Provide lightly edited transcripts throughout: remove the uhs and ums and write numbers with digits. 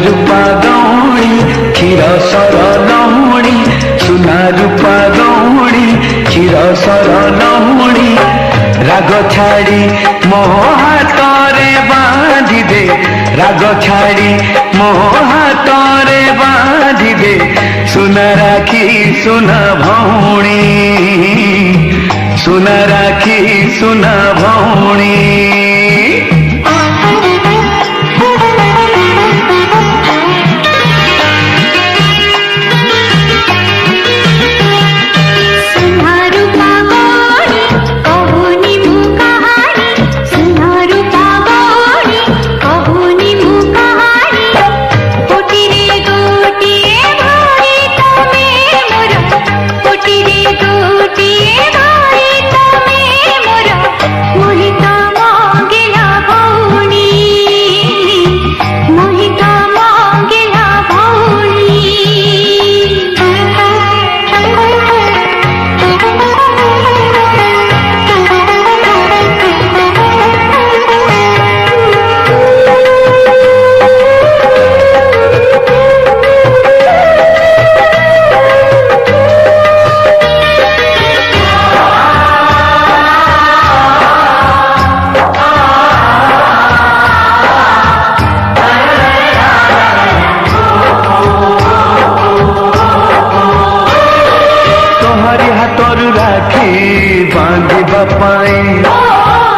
रूपा गौणी क्षीर sir लहुणी सुना रूपा गौणी क्षीर sir लहुणी राग छाड़ी मो हाथ रे बांधी दे राग छाड़ी मो हाथ रे बांधी दे सुना राखी सुना भौणी सुना राखी सुना भौणी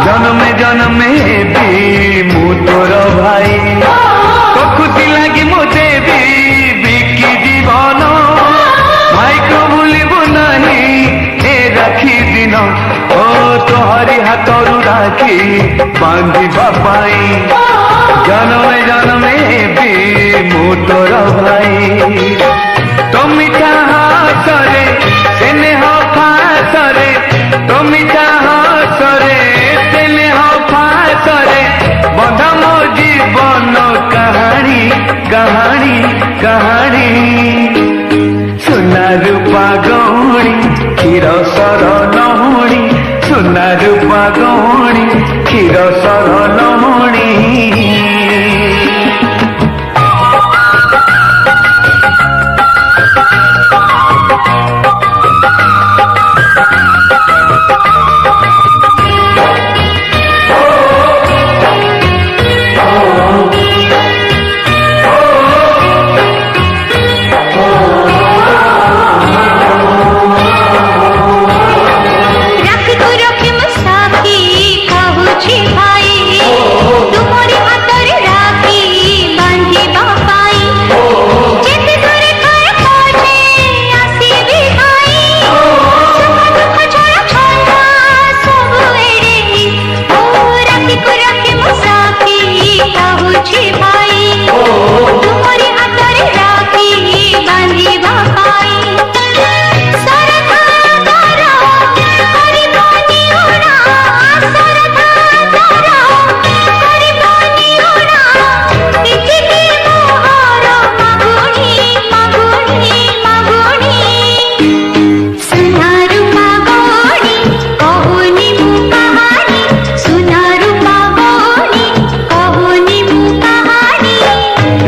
जन्मे जन्मे भी मु तोर भाई तो खुशी लगी मु देवी बिकी जीवन भाई को भूलबू नहीं ए राखी दिन ओ तोहरी हाथरू राखी बांधिबा पाई जन्मे जन्मे भी मु तोर भाई तो मिठा हाथरे स्नेह फासरे तो मिठा हाथरे बंधा मो जीवन कहानी कहानी कहानी सुना रूपा गौणी क्षीर सर लहुणी सुना रूपा गौणी क्षीर सर लहुणी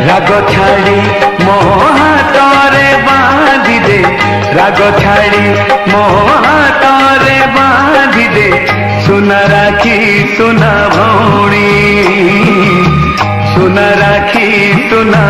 राग छाड़ी मो हाथ रे बांधी दे राग छाड़ी मो हाथ रे बांधी दे सुना राखी सुना भौणी सुना राखी सुना